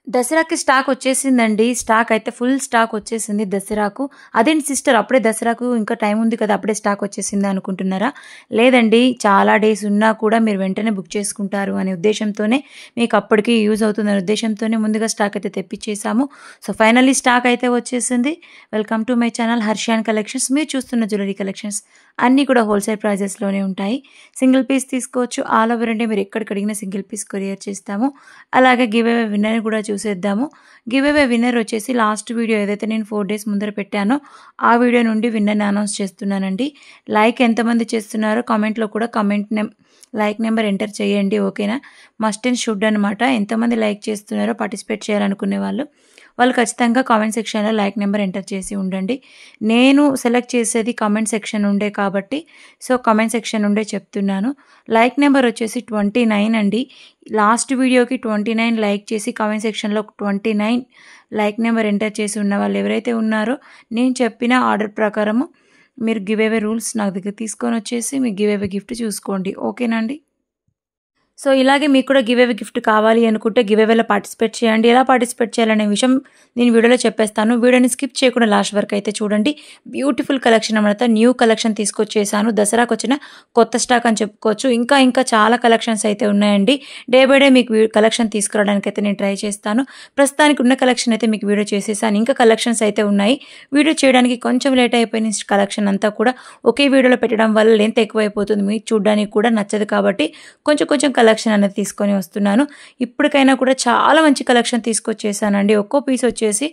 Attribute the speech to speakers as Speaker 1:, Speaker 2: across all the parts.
Speaker 1: దసరాకి స్టాక్ వచ్చేసిందండి. స్టాక్ అయితే ఫుల్ స్టాక్ వచ్చేసింది దసరాకు. అదేంటి సిస్టర్ అప్పుడే దసరాకు ఇంకా టైం ఉంది కదా! అప్పుడే స్టాక్ వచ్చేసిందా అనుకుంటున్నారా? లేదండి. చాలా డేస్ ఉన్నా కూడా మీరు వెంటనే బుక్ చేసుకుంటారు అనే ఉద్దేశ్యంతోనే మీకు అప్పటికి యూజ్ అవుతుందనే ఉద్దేశ్యంతోనే ముందుగా స్టాక్ అయితే తెప్పిచ్చేసాము. సో, ఫైనల్లీ స్టాక్ అయితే వచ్చేసింది. Welcome to my channel Harshiyan collections. మీరు చూస్తున్న జ్యువెలరీ కలెక్షన్స్ అన్నీ కూడా హోల్‌సేల్ ప్రైజెస్‌లోనే ఉంటాయి. సింగిల్ పీస్ తీసుకోవచ్చు. ఆల్ ఓవర్ ఇండియా మీరు ఎక్కడికి అడిగినా సింగిల్ పీస్ కొరియర్ చేస్తాము. అలాగే గివ్ అవే విన్నర్‌ని కూడా చూసేద్దాము. గివ్ అవే విన్నర్ వచ్చేసి లాస్ట్ వీడియో ఏదైతే నేను 4 డేస్ ముందర పెట్టానో ఆ వీడియో నుండి విన్నర్‌ని అనౌన్స్ చేస్తున్నానండి. లైక్ ఎంతమంది చేస్తున్నారో కామెంట్‌లో కూడా లైక్ నెంబర్ ఎంటర్ చేయండి. ఓకేనా? మస్ట్ అండ్ షుడ్ అనమాట. ఎంతమంది లైక్ చేస్తున్నారో పార్టిసిపేట్ చేయాలనుకునే వాళ్ళు ఖచ్చితంగా కామెంట్ సెక్షన్‌లో లైక్ నెంబర్ ఎంటర్ చేసి ఉండండి. నేను సెలెక్ట్ చేసేది కామెంట్ సెక్షన్ నుండే కాబట్టి సో, కామెంట్ సెక్షన్ నుండే చెప్తున్నాను. లైక్ నెంబర్ వచ్చేసి 29 అండి. లాస్ట్ వీడియోకి 29 లైక్ చేసి కామెంట్ సెక్షన్‌లో 29 లైక్ నెంబర్ ఎంటర్ చేసి ఉన్న వాళ్ళు ఎవరైతే ఉన్నారో నేను చెప్పిన ఆర్డర్ ప్రకారము మీరు గివ్ అవే రూల్స్ నా దగ్గర తీసుకొనొచ్చేసి మీ గివ్ అవే గిఫ్ట్ చూసుకోండి. ఓకేనా అండి? సో, ఇలాగే మీకు కూడా గివ్ అవే గిఫ్ట్ కావాలి అనుకుంటే గివ్ అవేలో పార్టిసిపేట్ చేయండి. ఎలా పార్టిసిపేట్ చేయాలనే విషయం నేను వీడియోలో చెప్పేస్తాను. వీడియోని స్కిప్ చేయకుండా లాస్ట్ వరకు అయితే చూడండి. బ్యూటిఫుల్ కలెక్షన్ అన్నమాట. న్యూ కలెక్షన్ తీసుకొచ్చేసాను. దసరాకొచ్చిన కొత్త స్టాక్ అని చెప్పుకోవచ్చు. ఇంకా చాలా కలెక్షన్స్ అయితే ఉన్నాయండి. డే బై డే మీకు కలెక్షన్ తీసుకురావడానికి అయితే నేను ట్రై చేస్తాను. ప్రస్తుతానికి ఉన్న కలెక్షన్ అయితే మీకు వీడియో చేసేసాను. ఇంకా కలెక్షన్స్ అయితే ఉన్నాయి. వీడియో చేయడానికి కొంచెం లేట్ అయిపోయిన కలెక్షన్ అంతా కూడా ఒకే వీడియోలో పెట్టడం వల్ల లెంత్ ఎక్కువైపోతుంది. మీకు చూడడానికి కూడా నచ్చదు కాబట్టి కొంచెం కలెక్షన్ అనేది తీసుకొని వస్తున్నాను. ఇప్పటికైనా కూడా చాలా మంచి కలెక్షన్ తీసుకొచ్చేసానండి. ఒక్కో పీస్ వచ్చేసి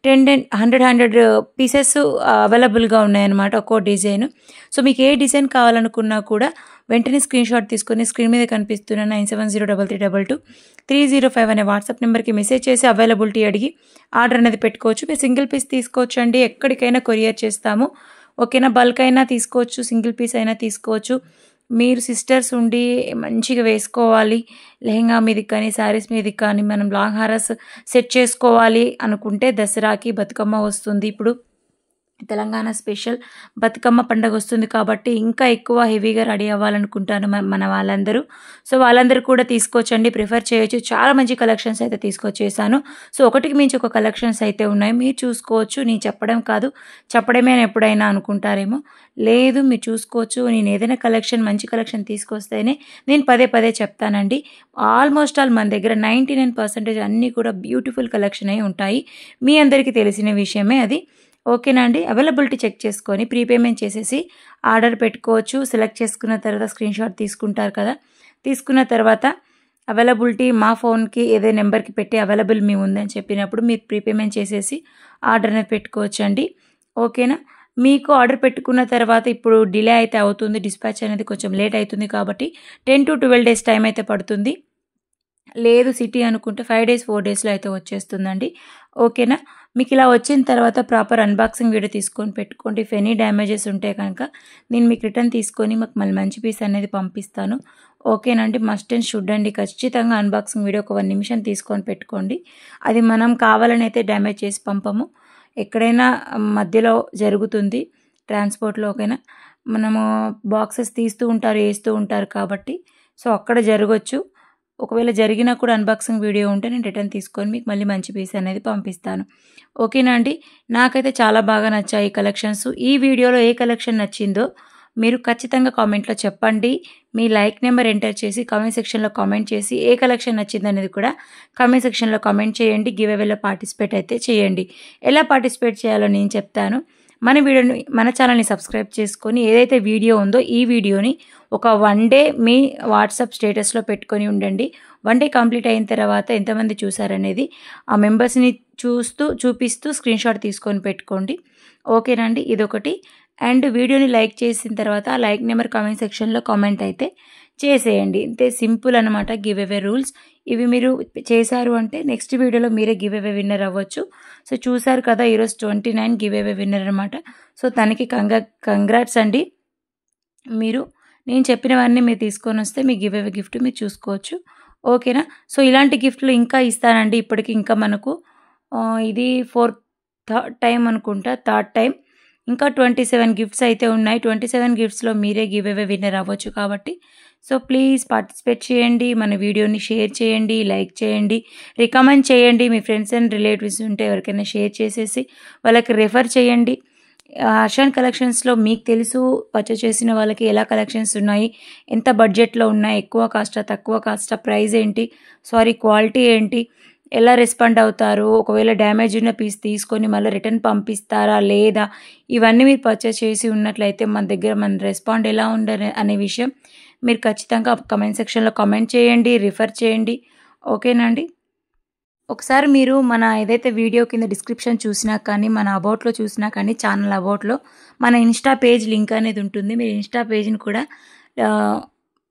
Speaker 1: 100 పీసెస్ అవైలబుల్గా ఉన్నాయన్నమాట. ఒక్కో డిజైన్. సో, మీకు ఏ డిజైన్ కావాలనుకున్నా కూడా వెంటనే స్క్రీన్ షాట్ తీసుకొని స్క్రీన్ మీద కనిపిస్తున్న 9703330305 అనే వాట్సాప్ నెంబర్కి మెసేజ్ చేసి అవైలబిలిటీ అడిగి ఆర్డర్ అనేది పెట్టుకోవచ్చు. మీరు సింగిల్ పీస్ తీసుకోవచ్చు అండి. ఎక్కడికైనా కొరియర్ చేస్తాము. ఓకేనా? బల్క్ అయినా తీసుకోవచ్చు. సింగిల్ పీస్ అయినా తీసుకోవచ్చు. మీరు సిస్టర్స్ ఉండి మంచిగా వేసుకోవాలి. లెహెంగా మీదకి కానీ, శారీస్ మీదకి కానీ మనం లాంగ్ హారాస్ సెట్ చేసుకోవాలి అనుకుంటే దసరాకి బతుకమ్మ వస్తుంది. ఇప్పుడు తెలంగాణ స్పెషల్ బతుకమ్మ పండుగ వస్తుంది కాబట్టి ఇంకా ఎక్కువ హెవీగా రెడీ అవ్వాలనుకుంటాను మన వాళ్ళందరూ. సో, వాళ్ళందరూ కూడా తీసుకోవచ్చండి. ప్రిఫర్ చేయొచ్చు. చాలా మంచి కలెక్షన్స్ అయితే తీసుకొచ్చేసాను. సో, ఒకటికి మించి ఒక కలెక్షన్స్ అయితే ఉన్నాయి. మీరు చూసుకోవచ్చు. నేను చెప్పడం కాదు, చెప్పడమే ఎప్పుడైనా అనుకుంటారేమో. లేదు, మీరు చూసుకోవచ్చు. నేను ఏదైనా కలెక్షన్ మంచి కలెక్షన్ తీసుకొస్తేనే నేను పదే చెప్తానండి. ఆల్మోస్ట్ ఆల్ మన దగ్గర 99% అన్నీ కూడా బ్యూటిఫుల్ కలెక్షన్ అయి ఉంటాయి. మీ అందరికీ తెలిసిన విషయమే అది. ఓకేనా అండి? అవైలబిలిటీ చెక్ చేసుకొని ప్రీపేమెంట్ చేసేసి ఆర్డర్ పెట్టుకోవచ్చు. సెలెక్ట్ చేసుకున్న తర్వాత స్క్రీన్ షాట్ తీసుకుంటారు కదా! తీసుకున్న తర్వాత అవైలబిలిటీ మా ఫోన్‌కి ఏదో నెంబర్‌కి పెట్టి అవైలబుల్ మీ ఉందని చెప్పినప్పుడు మీరు ప్రీపేమెంట్ చేసేసి ఆర్డర్ అనేది పెట్టుకోవచ్చండి. ఓకేనా? మీకు ఆర్డర్ పెట్టుకున్న తర్వాత ఇప్పుడు డిలే అయితే అవుతుంది. డిస్పాచ్ అనేది కొంచెం లేట్ అవుతుంది కాబట్టి 10 to 12 డేస్ టైం అయితే పడుతుంది. లేదు సిటీ అనుకుంటే 5 డేస్, 4 డేస్‌లో అయితే వచ్చేస్తుందండి. ఓకేనా? మీకు ఇలా వచ్చిన తర్వాత ప్రాపర్ అన్బాక్సింగ్ వీడియో తీసుకొని పెట్టుకోండి. ఇఫ్ ఎనీ డ్యామేజెస్ ఉంటే కనుక నేను మీకు రిటర్న్ తీసుకొని మాకు మళ్ళీ మంచి పీస్ అనేది పంపిస్తాను. ఓకేనండి? మస్ట్ అండ్ షుడ్ అండి. ఖచ్చితంగా అన్బాక్సింగ్ వీడియో ఒక 1 నిమిషం తీసుకొని పెట్టుకోండి. అది మనం కావాలని అయితే డ్యామేజ్ చేసి పంపము. ఎక్కడైనా మధ్యలో జరుగుతుంది ట్రాన్స్‌పోర్ట్‌లో. ఓకేనా? మనము బాక్సెస్ తీస్తూ ఉంటారు, ఏస్తూ ఉంటారు కాబట్టి సో, అక్కడ జరగొచ్చు. ఒకవేళ జరిగినా కూడా అన్బాక్సింగ్ వీడియో ఉంటే నేను రిటర్న్ తీసుకొని మీకు మళ్ళీ మంచి పీస్ అనేది పంపిస్తాను. ఓకేనా అండి? నాకైతే చాలా బాగా నచ్చాయి ఈ కలెక్షన్స్. ఈ వీడియోలో ఏ కలెక్షన్ నచ్చిందో మీరు ఖచ్చితంగా కామెంట్‌లో చెప్పండి. మీ లైక్ నెంబర్ ఎంటర్ చేసి కామెంట్ సెక్షన్‌లో కామెంట్ చేసి ఏ కలెక్షన్ నచ్చిందనేది కూడా కామెంట్ సెక్షన్‌లో కామెంట్ చేయండి. గివ్ అవేలో పార్టిసిపేట్ అయితే చేయండి. ఎలా పార్టిసిపేట్ చేయాలో నేను చెప్తాను. మన ఛానల్‌ని సబ్స్క్రైబ్ చేసుకొని ఏదైతే వీడియో ఉందో ఈ వీడియోని ఒక 1 డే మీ వాట్సాప్ స్టేటస్‌లో పెట్టుకొని ఉండండి. 1 డే కంప్లీట్ అయిన తర్వాత ఎంతమంది చూసారనేది ఆ మెంబర్స్‌ని చూపిస్తూ స్క్రీన్ షాట్ తీసుకొని పెట్టుకోండి. ఓకేనా అండి? ఇదొకటి. అండ్ వీడియోని లైక్ చేసిన తర్వాత ఆ లైక్ నెంబర్ కామెంట్ సెక్షన్‌లో కామెంట్ అయితే చేసేయండి. ఇంతే సింపుల్ అనమాట గివ్ అవే రూల్స్. ఇవి మీరు చేశారు అంటే నెక్స్ట్ వీడియోలో మీరే గివ్ అవే విన్నర్ అవ్వచ్చు. సో, చూసారు కదా! ఈరోజు 29 గివ్ అవే విన్నర్ అనమాట. సో, తనకి కంగ్రాట్స్ అండి. నేను చెప్పినవన్నీ మీరు తీసుకొనొస్తే మీ గివ్ అవే గిఫ్ట్ మీరు చూసుకోవచ్చు. ఓకేనా? సో, ఇలాంటి గిఫ్ట్‌లు ఇంకా ఇస్తానండి. ఇప్పటికి ఇంకా మనకు ఇది థర్డ్ టైం అనుకుంటా. Third time. ఇంకా 27 గిఫ్ట్స్ అయితే ఉన్నాయి. 27 గిఫ్ట్స్‌లో మీరే గివ్ అవే విన్నర్ అవ్వచ్చు కాబట్టి సో ప్లీజ్ పార్టిసిపేట్ చేయండి, మన వీడియోని షేర్ చేయండి, లైక్ చేయండి, రికమెండ్ చేయండి. మీ ఫ్రెండ్స్ అండ్ రిలేటివ్స్ ఉంటే ఎవరికైనా షేర్ చేసేసి వాళ్ళకి రెఫర్ చేయండి. హర్షాన్ కలెక్షన్స్లో మీకు తెలుసు పర్చేస్ చేసిన వాళ్ళకి ఎలా కలెక్షన్స్ ఉన్నాయి, ఎంత బడ్జెట్లో ఉన్నాయి, ఎక్కువ కాస్టా తక్కువ కాస్టా, ప్రైస్ ఏంటి, క్వాలిటీ ఏంటి, ఎలా రెస్పాండ్ అవుతారు, ఒకవేళ డ్యామేజ్ ఉన్న పీస్ తీసుకొని మళ్ళీ రిటర్న్ పంపిస్తారా లేదా, ఇవన్నీ మీరు పర్చేస్ చేసి ఉన్నట్లయితే మన రెస్పాండ్ ఎలా ఉండదు అనే విషయం మీరు ఖచ్చితంగా కమెంట్ సెక్షన్లో కమెంట్ చేయండి, రిఫర్ చేయండి. ఓకేనా అండి? ఒకసారి మీరు మన ఏదైతే వీడియో కింద డిస్క్రిప్షన్ చూసినా కానీ, మన అబౌట్లో చూసినా కానీ, ఛానల్ అబౌట్లో మన ఇన్స్టా పేజ్ లింక్ అనేది ఉంటుంది. మీరు ఇన్స్టా పేజ్ని కూడా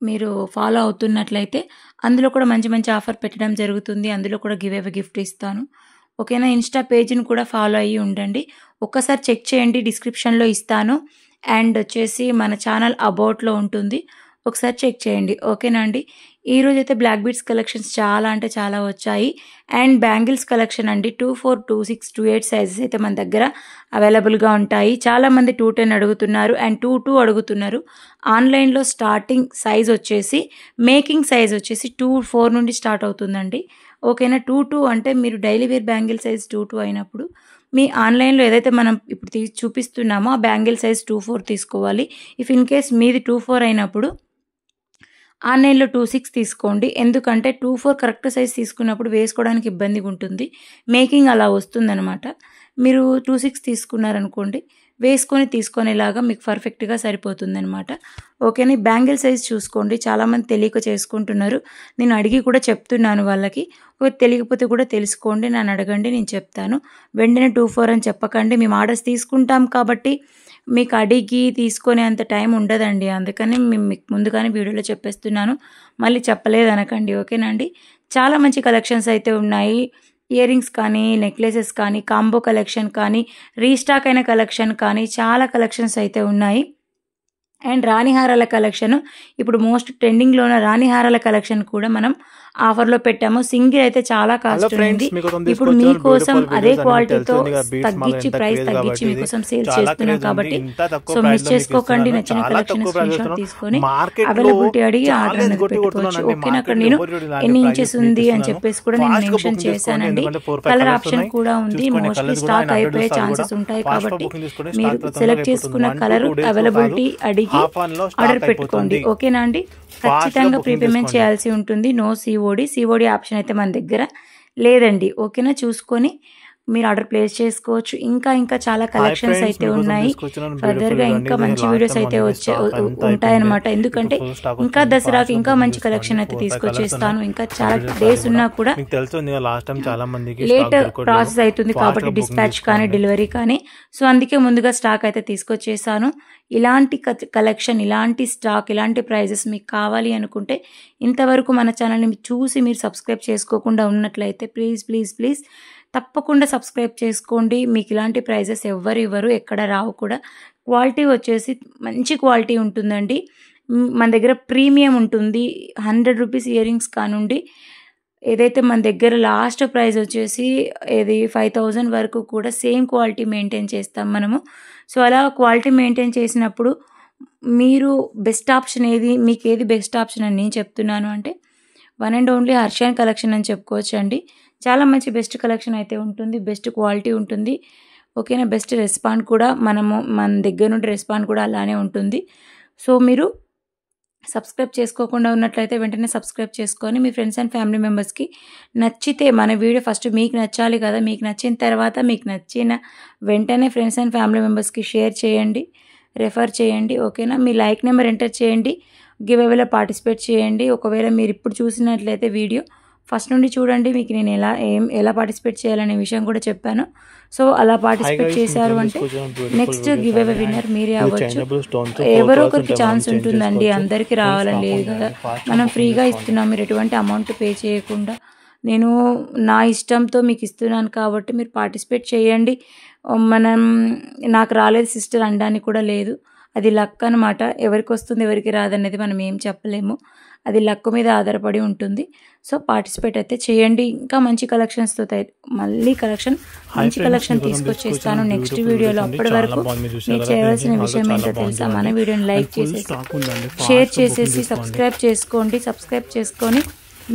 Speaker 1: మీరు ఫాలో అవుతున్నట్లయితే అందులో కూడా మంచి మంచి ఆఫర్ పెట్టడం జరుగుతుంది. అందులో కూడా గిఫ్ట్ ఇస్తాను. ఓకేనా? ఇన్స్టా పేజ్ని కూడా ఫాలో అయ్యి ఉండండి. ఒక్కసారి చెక్ చేయండి, డిస్క్రిప్షన్లో ఇస్తాను. అండ్ వచ్చేసి మన ఛానల్ అబౌట్లో ఉంటుంది, ఒకసారి చెక్ చేయండి. ఓకేనా అండి? ఈరోజు అయితే బ్లాక్ బీడ్స్ కలెక్షన్స్ చాలా అంటే చాలా వచ్చాయి. అండ్ బ్యాంగిల్స్ కలెక్షన్ అండి 24, 26, 28 సైజెస్ అయితే మన దగ్గర అవైలబుల్గా ఉంటాయి. చాలామంది 210 అడుగుతున్నారు అండ్ 22 అడుగుతున్నారు. ఆన్లైన్లో స్టార్టింగ్ సైజ్ వచ్చేసి మేకింగ్ సైజ్ వచ్చేసి 24 నుండి స్టార్ట్ అవుతుందండి. ఓకేనా? 22 అంటే మీరు డైలీ వేర్ బ్యాంగిల్ సైజ్ 22 అయినప్పుడు మీ ఆన్లైన్లో ఏదైతే మనం ఇప్పుడు చూపిస్తున్నామో ఆ బ్యాంగిల్ సైజ్ 24 తీసుకోవాలి. ఇఫ్ ఇన్ కేస్ మీది 24 అయినప్పుడు ఆన్లైన్లో 26 తీసుకోండి. ఎందుకంటే 24 కరెక్ట్ సైజ్ తీసుకున్నప్పుడు వేసుకోవడానికి ఇబ్బందిగా ఉంటుంది, మేకింగ్ అలా వస్తుందన్నమాట. మీరు 26 తీసుకున్నారనుకోండి, వేసుకొని తీసుకునేలాగా మీకు పర్ఫెక్ట్గా సరిపోతుందన్నమాట. ఓకేనా? బ్యాంగిల్ సైజ్ చూసుకోండి. చాలామంది తెలియక చేసుకుంటున్నారు, నేను అడిగి కూడా చెప్తున్నాను వాళ్ళకి. తెలియకపోతే కూడా తెలుసుకోండి, నన్ను అడగండి, నేను చెప్తాను. వెంటనే 24 అని చెప్పకండి. మేము ఆర్డర్స్ తీసుకుంటాం కాబట్టి మీకు అడిగి తీసుకునే అంత టైం ఉండదండి. అందుకని మేము మీకు ముందుగానే వీడియోలో చెప్పేస్తున్నాను, మళ్ళీ చెప్పలేదు అనకండి. ఓకేనా అండి? చాలా మంచి కలెక్షన్స్ అయితే ఉన్నాయి. ఇయర్ రింగ్స్ కానీ, నెక్లెసెస్ కానీ, కాంబో కలెక్షన్ కానీ, రీస్టాక్ అయిన కలెక్షన్ కానీ చాలా కలెక్షన్స్ అయితే ఉన్నాయి. అండ్ రాణిహారాల కలెక్షన్ ఇప్పుడు మోస్ట్ ట్రెండింగ్లో ఉన్న రాణిహారాల కలెక్షన్ కూడా మనం ఆఫర్లో పెట్టాము. సింగిల్ అయితే చాలా కాస్ట్ ఉంది. ఇప్పుడు మీకోసం అదే క్వాలిటీతో ప్రైస్ తగ్గించి మీకోసం సేల్ చేస్తున్నాం కాబట్టి సో మిస్ చేసుకోకండి. నచ్చిన కలెక్షన్ స్క్రీన్ షాట్ తీసుకొని అవైలబిలిటీ అడిగి ఆర్డర్ అనేది పెట్టుకోవచ్చు. ఓకేనా? అక్కడ నేను ఎన్ని ఇంచెస్ ఉంది అని చెప్పేసి కూడా నేను మెన్షన్ చేశానండి. కలర్ ఆప్షన్ కూడా ఉంది. మోస్ట్లీ స్టాక్ అయిపోయే ఛాన్సెస్ ఉంటాయి కాబట్టి మీరు సెలెక్ట్ చేసుకున్న కలర్ అవైలబిలిటీ అడిగి ఆర్డర్ పెట్టుకోండి. ఓకేనా అండి? ఖచ్చితంగా ప్రీపేమెంట్ చేయాల్సి ఉంటుంది. నో సిఓడి ఆప్షన్ అయితే మన దగ్గర లేదండి. ఓకేనా? చూసుకొని మీరు ఆర్డర్ ప్లేస్ చేసుకోవచ్చు. ఇంకా చాలా కలెక్షన్స్ అయితే ఉన్నాయి. ఫర్దర్గా ఇంకా మంచి వీడియోస్ అయితే ఉంటాయన్నమాట. ఎందుకంటే ఇంకా దసరాకి ఇంకా మంచి కలెక్షన్ అయితే తీసుకొచ్చేస్తాను. ఇంకా చాలా డేస్ ఉన్నా కూడా లేట్ ప్రాసెస్ అవుతుంది కాబట్టి డిస్పాచ్ కానీ డెలివరీ కానీ, సో అందుకే ముందుగా స్టాక్ అయితే తీసుకొచ్చేసాను. ఇలాంటి కలెక్షన్, ఇలాంటి స్టాక్, ఇలాంటి ప్రైజెస్ మీకు కావాలి అనుకుంటే ఇంతవరకు మన ఛానల్ని చూసి మీరు సబ్స్క్రైబ్ చేసుకోకుండా ఉన్నట్లయితే ప్లీజ్ తప్పకుండా సబ్స్క్రైబ్ చేసుకోండి. మీకు ఇలాంటి ప్రైజెస్ ఎవ్వరు ఇవ్వరు, ఎక్కడ రావు కూడా. క్వాలిటీ వచ్చేసి మంచి క్వాలిటీ ఉంటుందండి. మన దగ్గర ప్రీమియం ఉంటుంది. 100 రూపీస్ ఇయర్ రింగ్స్ కానుండి ఏదైతే మన దగ్గర లాస్ట్ ప్రైస్ వచ్చేసి 5000 వరకు కూడా సేమ్ క్వాలిటీ మెయింటైన్ చేస్తాం మనము. సో అలా క్వాలిటీ మెయింటైన్ చేసినప్పుడు మీరు బెస్ట్ ఆప్షన్ ఏది, మీకు ఏది బెస్ట్ ఆప్షన్ అని నేను చెప్తున్నాను అంటే one and only Harshan collection అని చెప్పుకోవచ్చు అండి. చాలా మంచి బెస్ట్ కలెక్షన్ అయితే ఉంటుంది, బెస్ట్ క్వాలిటీ ఉంటుంది. ఓకేనా? బెస్ట్ రెస్పాండ్ కూడా మన దగ్గర నుండి రెస్పాండ్ కూడా అలానే ఉంటుంది. సో మీరు సబ్స్క్రైబ్ చేసుకోకుండా ఉన్నట్లయితే వెంటనే సబ్స్క్రైబ్ చేసుకొని మీ ఫ్రెండ్స్ అండ్ ఫ్యామిలీ మెంబర్స్కి నచ్చితే, మన వీడియో ఫస్ట్ మీకు నచ్చాలి కదా, మీకు నచ్చిన తర్వాత మీకు నచ్చిన వెంటనే ఫ్రెండ్స్ అండ్ ఫ్యామిలీ మెంబర్స్కి షేర్ చేయండి, రెఫర్ చేయండి. ఓకేనా? మీ లైక్ నెంబర్ ఎంటర్ చేయండి, గివ్ అవేలో పార్టిసిపేట్ చేయండి. ఒకవేళ మీరు ఇప్పుడు చూసినట్లయితే వీడియో ఫస్ట్ నుండి చూడండి, మీకు నేను ఎలా పార్టిసిపేట్ చేయాలనే విషయం కూడా చెప్పాను. సో అలా పార్టిసిపేట్ చేశారు అంటే నెక్స్ట్ గివ్ అవే విన్నర్ మీరే అవ్వచ్చు. ఎవరో ఒకరికి ఛాన్స్ ఉంటుందండి, అందరికీ రావాలని లేదు కదా. మనం ఫ్రీగా ఇస్తున్నాం, మీరు ఎటువంటి అమౌంట్ పే చేయకుండా. నేను నా ఇష్టంతో మీకు ఇస్తున్నాను కాబట్టి మీరు పార్టిసిపేట్ చేయండి. నాకు రాలేదు సిస్టర్ అనడానికి కూడా లేదు. అది లక్ అనమాట. ఎవరికి వస్తుంది ఎవరికి రాదనేది మనం ఏం చెప్పలేము. అది లక్ మీద ఆధారపడి ఉంటుంది. సో పార్టిసిపేట్ అయితే చేయండి. ఇంకా మంచి కలెక్షన్స్తో మళ్ళీ మంచి కలెక్షన్ తీసుకొచ్చేస్తాను నెక్స్ట్ వీడియోలో. అప్పటి వరకు మీరు చేయవలసిన విషయం ఏంటో తెలుసా, మన వీడియోని లైక్ చేసేసి షేర్ చేసేసి సబ్స్క్రైబ్ చేసుకొని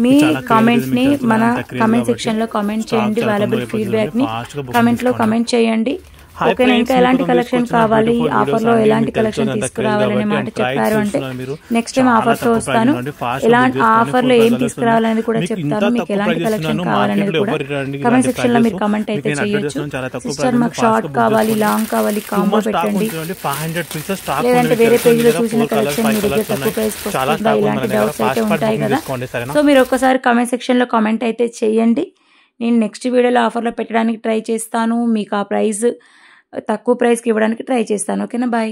Speaker 1: మీ కామెంట్ని మన కామెంట్ సెక్షన్లో కామెంట్ చేయండి. వాల్యుబుల్ ఫీడ్బ్యాక్ని కామెంట్లో కామెంట్ చేయండి. ఓకేనా? ఇంకా ఎలాంటి కలెక్షన్ కావాలి, ఆఫర్లో ఎలాంటి కలెక్షన్ తీసుకురావాలనే మాట చెప్పారు అంటే నెక్స్ట్ టైం ఆఫర్తో వస్తాను. ఎలాంటి ఆఫర్లో ఏం తీసుకురావాలనేది కూడా చెప్తాను. మీకు ఎలాంటి కలెక్షన్ కావాలనేది కూడా కమెంట్ సెక్షన్లో మీరు కమెంట్ అయితే చేయొచ్చు. సిస్టర్ మాకు షార్ట్ కావాలి, లాంగ్ కావాలి, కాంబో పెట్టండి, లేదంటే వేరే పేజ్లో చూసిన కలెక్షన్ మీ దగ్గర తక్కువ ప్రైస్కి వస్తుందా, ఇలాంటి డౌట్స్ అయితే ఉంటాయి కదా. సో మీరు ఒక్కసారి కమెంట్ సెక్షన్లో కామెంట్ అయితే చేయండి. నేను నెక్స్ట్ వీడియోలో ఆఫర్లో పెట్టడానికి ట్రై చేస్తాను. మీకు ఆ ప్రైస్ తక్కువ ప్రైస్కి ఇవ్వడానికి ట్రై చేస్తాను. ఓకేనా? బాయ్.